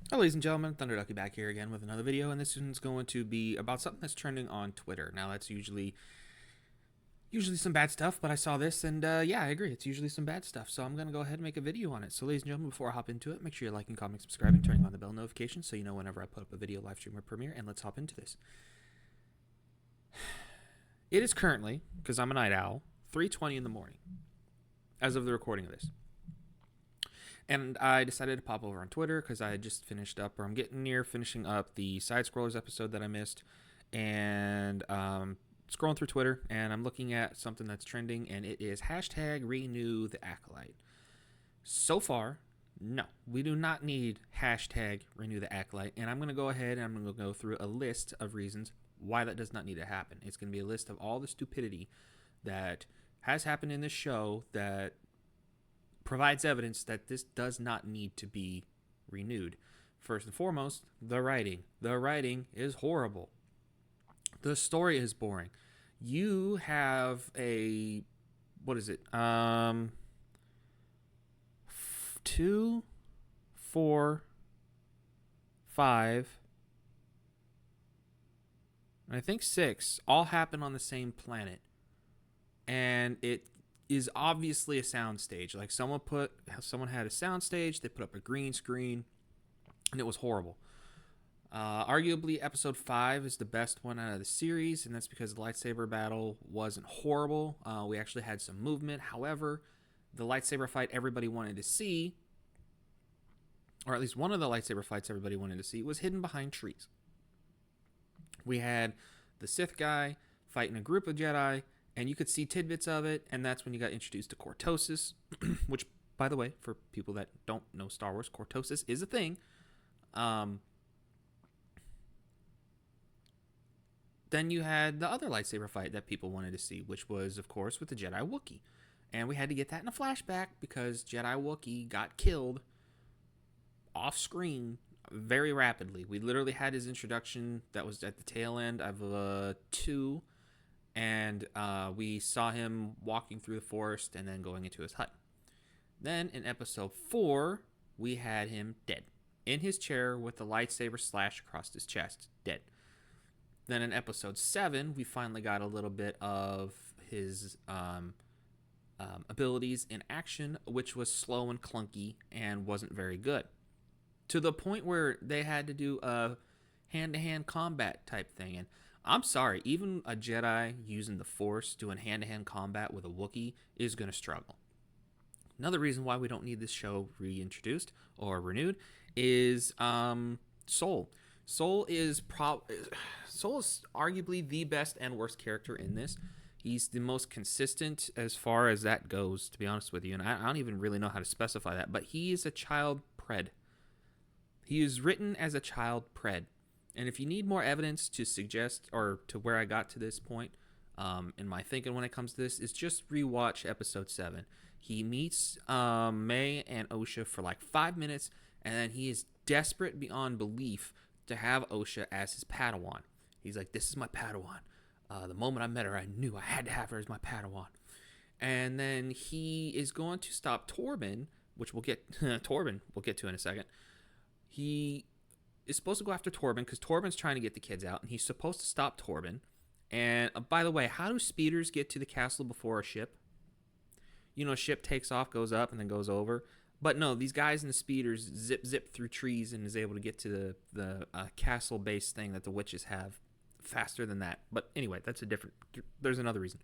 Hello, ladies and gentlemen, ThunderDucky back here again with another video, and this one's going to be about something that's trending on Twitter. Now, that's usually some bad stuff, but I saw this, and yeah, I agree, it's usually some bad stuff, so I'm going to go ahead and make a video on it. So, ladies and gentlemen, before I hop into it, make sure you're liking, commenting, subscribing, turning on the bell notification so you know whenever I put up a video, live stream, or premiere, and let's hop into this. It is currently, because I'm a night owl, 3:20 in the morning, as of the recording of this. And I decided to pop over on Twitter because I had just finished up, or I'm getting near finishing up the Side Scrollers episode that I missed. And scrolling through Twitter, and I'm looking at something that's trending, and it is hashtag renew the Acolyte. So far, no, we do not need hashtag renew the Acolyte. And I'm going to go ahead and I'm going to go through a list of reasons why that does not need to happen. It's going to be a list of all the stupidity that has happened in this show that provides evidence that this does not need to be renewed. First and foremost, the writing. The writing is horrible. The story is boring. You have a what is it? Two, four, five, and I think six all happen on the same planet, and it is obviously a soundstage. Like someone had a soundstage. They put up a green screen, and it was horrible. Arguably, episode 5 is the best one out of the series, and that's because the lightsaber battle wasn't horrible. We actually had some movement. However, the lightsaber fight everybody wanted to see, or at least one of the lightsaber fights everybody wanted to see, was hidden behind trees. We had the Sith guy fighting a group of Jedi, and you could see tidbits of it, and that's when you got introduced to Cortosis, which, by the way, for people that don't know Star Wars, Cortosis is a thing. Then you had the other lightsaber fight that people wanted to see, which was, of course, with the Jedi Wookiee. And we had to get that in a flashback because Jedi Wookiee got killed off screen very rapidly. We literally had his introduction that was at the tail end of 2, and we saw him walking through the forest and then going into his hut. Then in episode 4, we had him dead in his chair with the lightsaber slashed across his chest, dead. Then in episode 7, we finally got a little bit of his abilities in action, which was slow and clunky and wasn't very good. To the point where they had to do a hand-to-hand combat type thing. And I'm sorry, even a Jedi using the Force doing hand-to-hand combat with a Wookiee is going to struggle. Another reason why we don't need this show reintroduced or renewed is Soul. Soul is arguably the best and worst character in this. He's the most consistent as far as that goes, to be honest with you. And I don't even really know how to specify that, but he is a child pred. He is written as a child pred. And if you need more evidence to suggest or to where I got to this point in my thinking when it comes to this, is just rewatch episode 7. He meets May and Osha for like 5 minutes, and then he is desperate beyond belief to have Osha as his Padawan. He's like, this is my Padawan. The moment I met her, I knew I had to have her as my Padawan. And then he is going to stop Torben, which we'll get Torben we'll get to in a second. He is supposed to go after Torben because Torben's trying to get the kids out, and he's supposed to stop Torben. And by the way, how do speeders get to the castle before a ship? You know, a ship takes off, goes up, and then goes over. But no, these guys in the speeders zip through trees and is able to get to the castle-based thing that the witches have faster than that. But anyway, that's a different. There's another reason.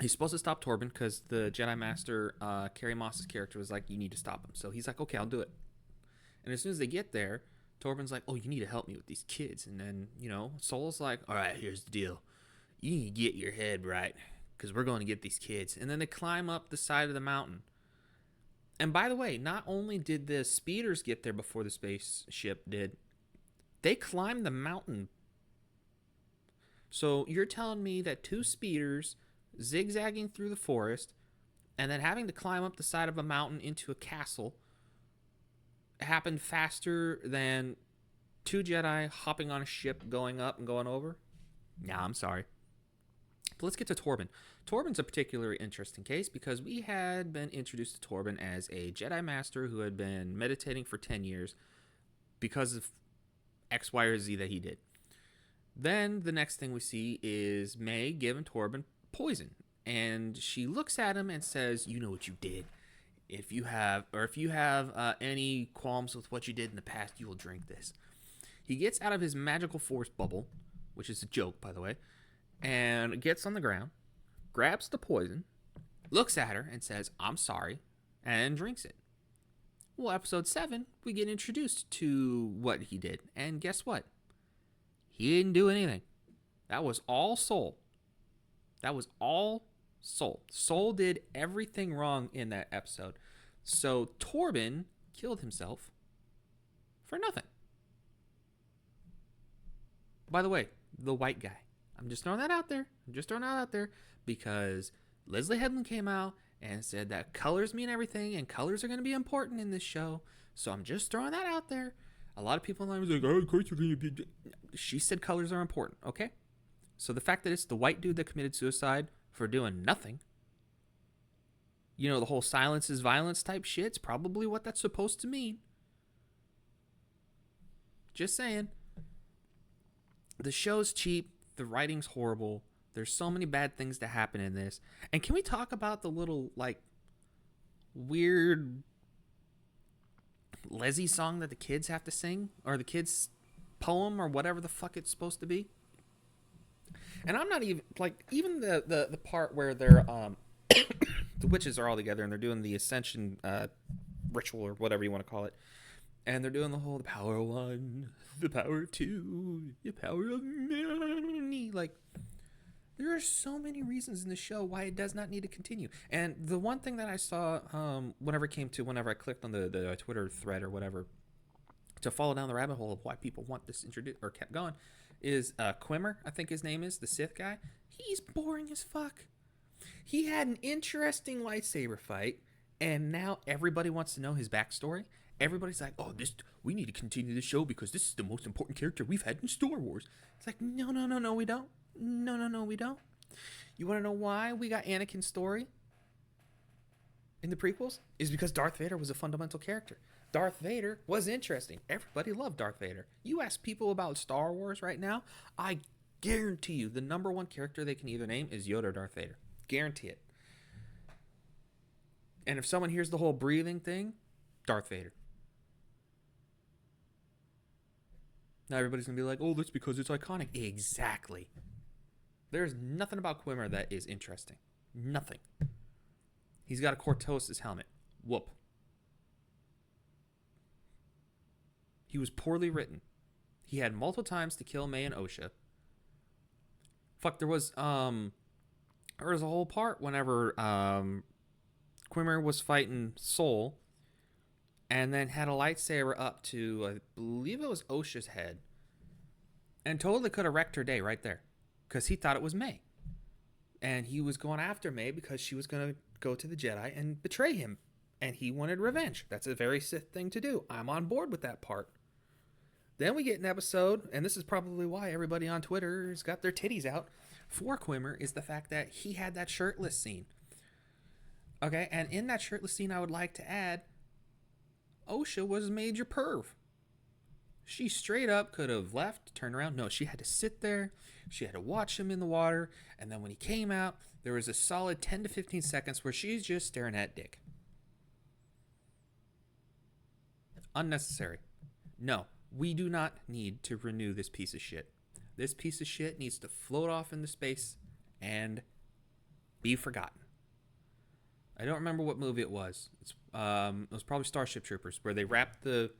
He's supposed to stop Torben because the Jedi Master, Carrie Moss's character, was like, "You need to stop him." So he's like, "Okay, I'll do it." And as soon as they get there, Torben's like, "Oh, you need to help me with these kids." And then Soul's like, "All right, here's the deal. You need to get your head right because we're going to get these kids." And then they climb up the side of the mountain. And by the way, not only did the speeders get there before the spaceship did, they climbed the mountain. So you're telling me that 2 speeders zigzagging through the forest and then having to climb up the side of a mountain into a castle happened faster than 2 Jedi hopping on a ship going up and going over? Nah, I'm sorry. let's get to Torben. Torben's a particularly interesting case because we had been introduced to Torben as a Jedi Master who had been meditating for 10 years because of X, Y, or Z that he did. Then the next thing we see is May giving Torben poison. And she looks at him and says, "You know what you did. If you have any qualms with what you did in the past, you will drink this." He gets out of his magical force bubble, which is a joke, by the way, and gets on the ground, grabs the poison, looks at her and says, "I'm sorry," and drinks it. Well, episode 7, we get introduced to what he did. And guess what? He didn't do anything. That was all Soul. That was all Soul. Soul did everything wrong in that episode. So Torben killed himself for nothing. By the way, the white guy. I'm just throwing that out there. Because Leslie Headland came out and said that colors mean everything and colors are going to be important in this show. So I'm just throwing that out there. A lot of people online was like, "Oh, of course you're going to be..." She said colors are important, okay? So the fact that it's the white dude that committed suicide for doing nothing, the whole silence is violence type shit's probably what that's supposed to mean. Just saying. The show's cheap. The writing's horrible. There's so many bad things that happen in this. And can we talk about the little, weird Leslie song that the kids have to sing? Or the kids' poem or whatever the fuck it's supposed to be? And I'm not even, even the part where they're, the witches are all together and they're doing the ascension ritual or whatever you want to call it. And they're doing the whole, the power of 1, the power of 2, the power of many. There are so many reasons in the show why it does not need to continue. And the one thing that I saw whenever I clicked on the Twitter thread or whatever to follow down the rabbit hole of why people want this introduced or kept going is Quimmer, I think his name is, the Sith guy. He's boring as fuck. He had an interesting lightsaber fight, and now everybody wants to know his backstory. Everybody's like, "Oh, we need to continue the show because this is the most important character we've had in Star Wars." It's like, no, we don't. No, we don't. You want to know why we got Anakin's story in the prequels? Is because Darth Vader was a fundamental character. Darth Vader was interesting. Everybody loved Darth Vader. You ask people about Star Wars right now, I guarantee you the number one character they can either name is Yoda or Darth Vader. Guarantee it. And if someone hears the whole breathing thing, Darth Vader. Now everybody's going to be like, "Oh, that's because it's iconic." Exactly. There's nothing about Quimmer that is interesting. Nothing. He's got a Cortosis helmet. Whoop. He was poorly written. He had multiple times to kill May and Osha. Fuck, there was a whole part whenever Quimmer was fighting Soul and then had a lightsaber up to, I believe it was Osha's head, and totally could have wrecked her day right there because he thought it was May. And he was going after May because she was going to go to the Jedi and betray him. And he wanted revenge. That's a very Sith thing to do. I'm on board with that part. Then we get an episode, and this is probably why everybody on Twitter has got their titties out for Quimmer, is the fact that he had that shirtless scene. Okay, and in that shirtless scene, I would like to add, Osha was a major perv. She straight up could have left, turned around. No, she had to sit there. She had to watch him in the water. And then when he came out, there was a solid 10 to 15 seconds where she's just staring at Dick. Unnecessary. No, we do not need to renew this piece of shit. This piece of shit needs to float off into space and be forgotten. I don't remember what movie it was. It was probably Starship Troopers, where they wrapped the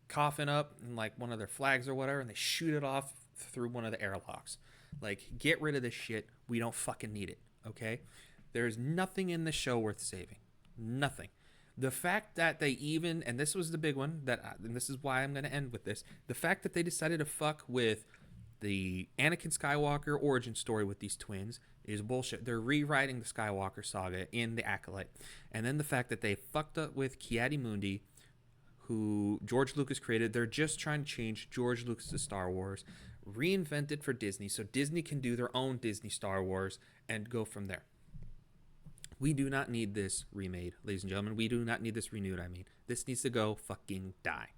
coffin up in one of their flags or whatever, and they shoot it off through one of the airlocks. Get rid of this shit. We don't fucking need it, okay? There's nothing in the show worth saving. Nothing. The fact that they even, and this was the big one, and this is why I'm going to end with this, the fact that they decided to fuck with the Anakin Skywalker origin story with these twins is bullshit. They're rewriting the Skywalker saga in The Acolyte. And then the fact that they fucked up with Ki-Adi-Mundi, who George Lucas created. They're just trying to change George Lucas' Star Wars, reinvented for Disney so Disney can do their own Disney Star Wars and go from there. We do not need this remade, ladies and gentlemen. We do not need this renewed. I mean, this needs to go fucking die.